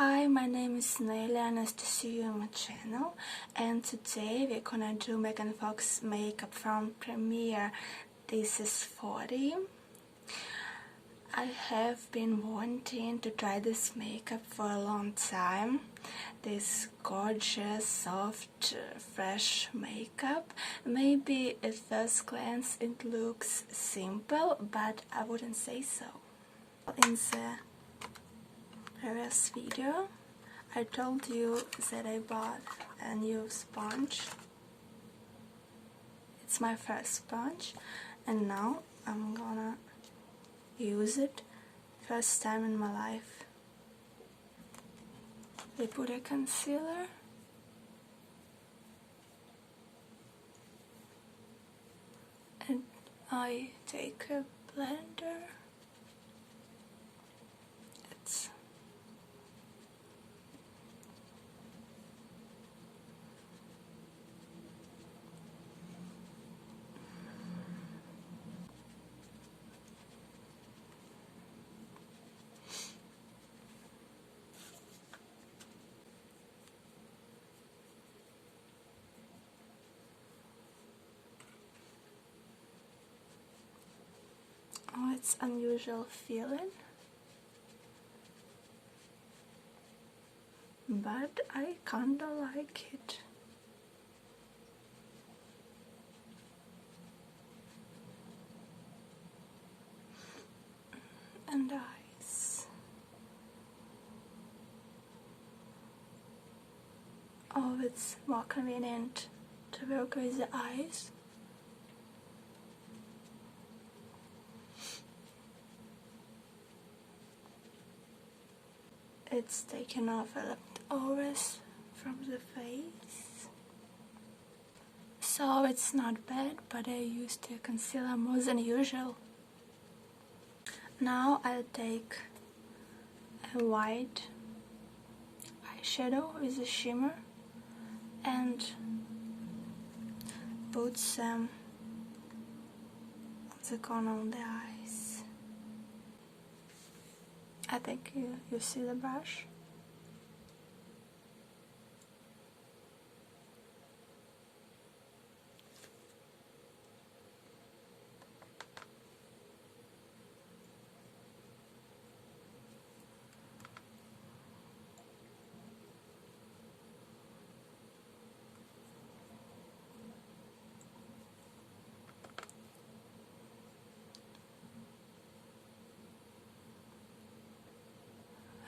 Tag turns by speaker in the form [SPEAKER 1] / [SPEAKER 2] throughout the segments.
[SPEAKER 1] Hi, my name is Nelia, nice to see you on my channel, and today we're gonna do Megan Fox makeup from Premiere. This is 40. I have been wanting to try this makeup for a long time. This gorgeous, soft, fresh makeup. Maybe at first glance it looks simple, but I wouldn't say so. In the previous video I told you that I bought a new sponge. It's my first sponge and now I'm gonna use it first time in my life. I put a concealer and I take a blender. Oh, it's unusual feeling, but I kinda like it. And eyes. Oh, it's more convenient to work with the eyes. It's taken off the leftovers from the face. So it's not bad, but I used a concealer more than usual. Now I'll take a white eyeshadow with a shimmer and put some on the corner of the eyes. I think you see the brush.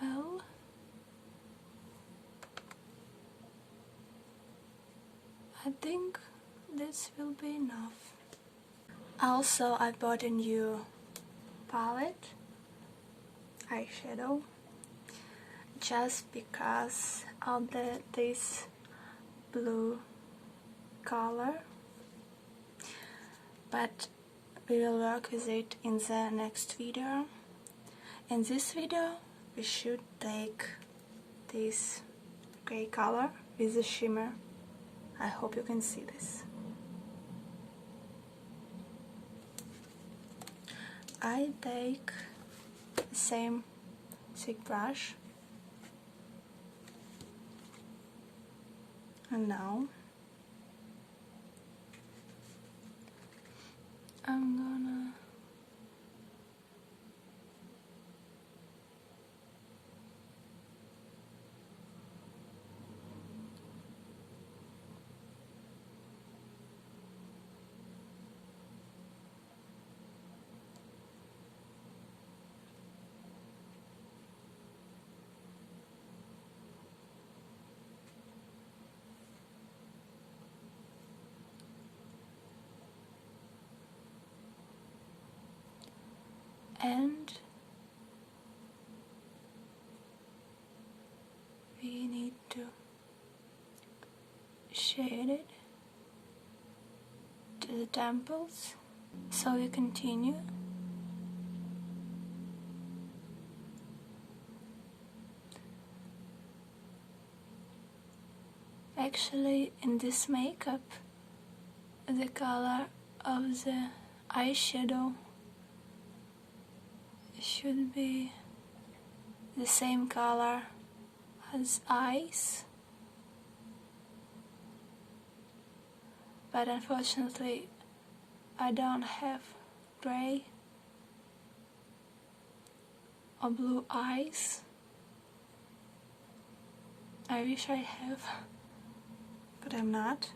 [SPEAKER 1] Well, I think this will be enough. Also, I bought a new palette, eyeshadow, just because of this blue color, but we will work with it in the next video. In this video we should take this gray color with a shimmer. I hope you can see this. I take the same thick brush and now I'm gonna and we need to shade it to the temples. So we continue. Actually, in this makeup, the color of the eyeshadow should be the same color has eyes, but unfortunately I don't have grey or blue eyes. I wish I have, but I'm not.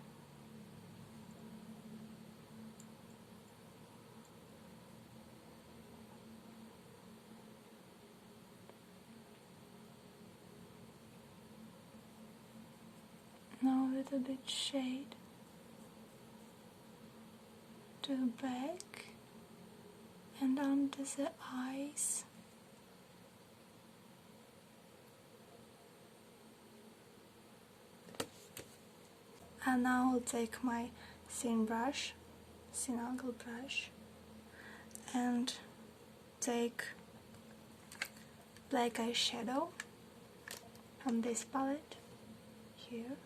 [SPEAKER 1] Now a little bit shade to the back and under the eyes. And now I'll take my thin angle brush, and take black eyeshadow from this palette here.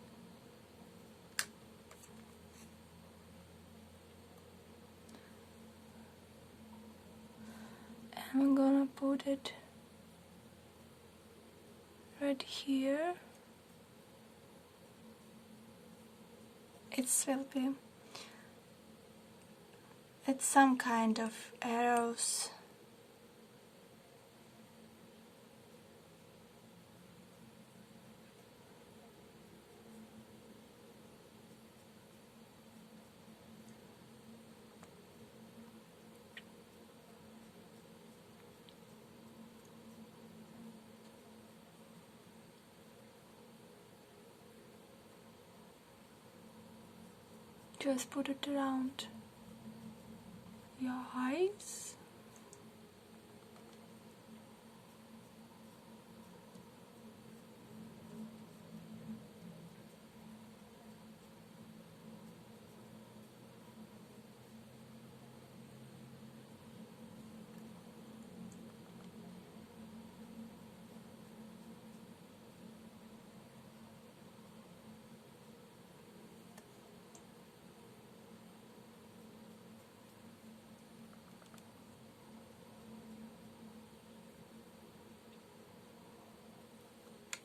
[SPEAKER 1] And I'm gonna put it right here. It's some kind of arrows. Just put it around your eyes.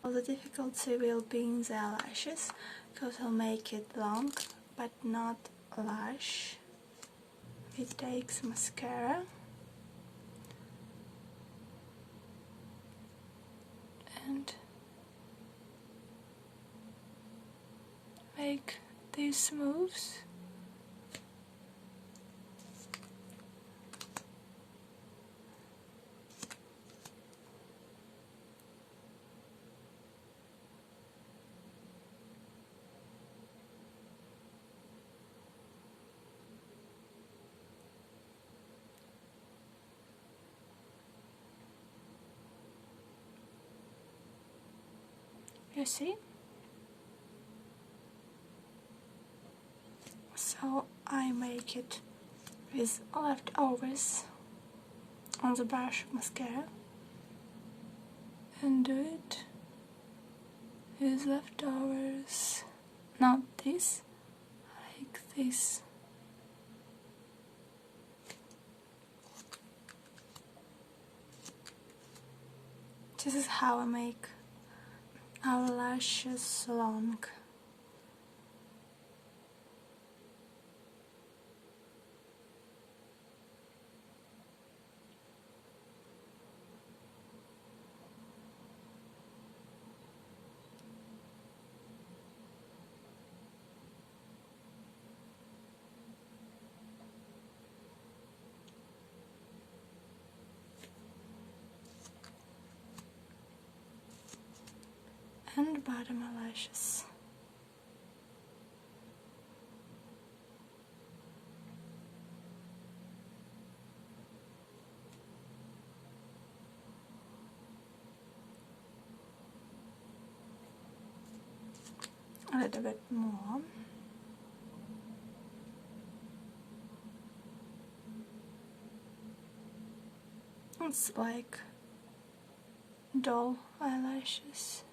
[SPEAKER 1] All the difficulty will be in the eyelashes, because I'll make it long but not lash. It takes mascara and make these moves. You see? So I make it with leftovers on the brush of mascara, and do it with leftovers, not this, like this. This is how I make our lashes long. And bottom eyelashes. A little bit more. It's like doll eyelashes.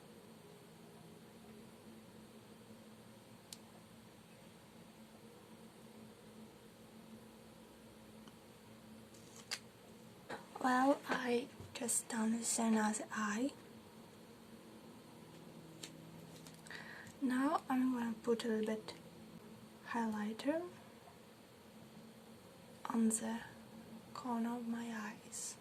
[SPEAKER 1] Well, I just done this another eye. Now I'm gonna put a little bit highlighter on the corner of my eyes.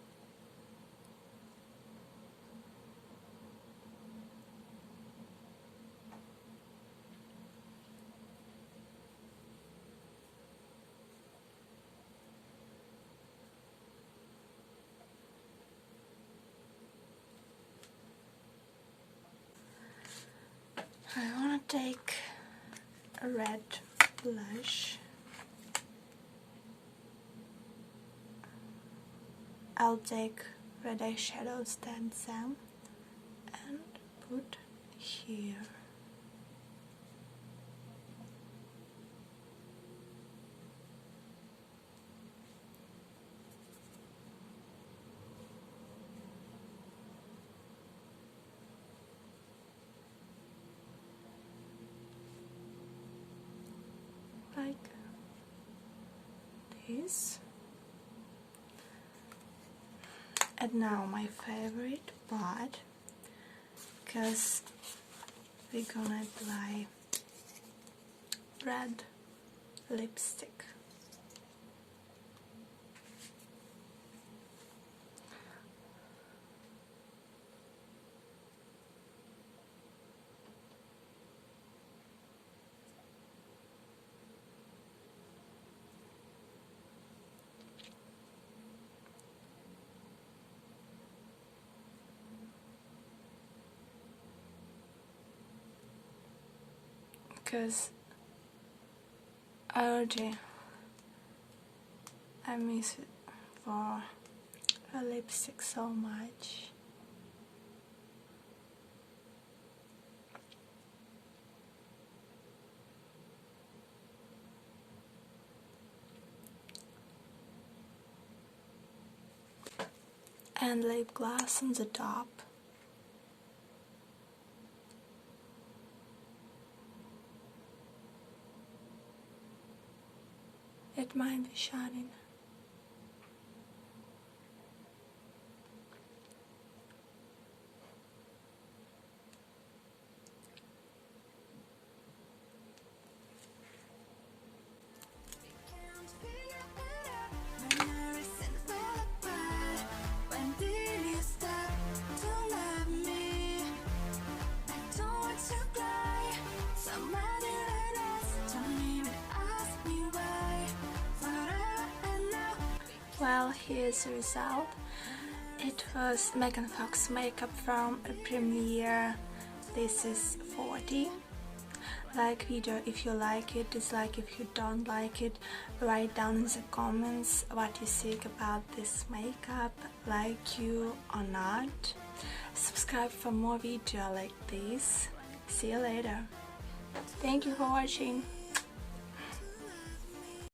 [SPEAKER 1] I want to take a red blush. I'll take red eyeshadow stencil and put here. Like this. And now my favorite part, because we're gonna apply red lipstick. Because I miss it for a lipstick so much. And lip gloss on the top. It might be shining. Well, here's the result. It was Megan Fox makeup from a premiere. This is 40. Like video if you like it, dislike if you don't like it, write down in the comments what you think about this makeup, like you or not. Subscribe for more video like this. See you later. Thank you for watching.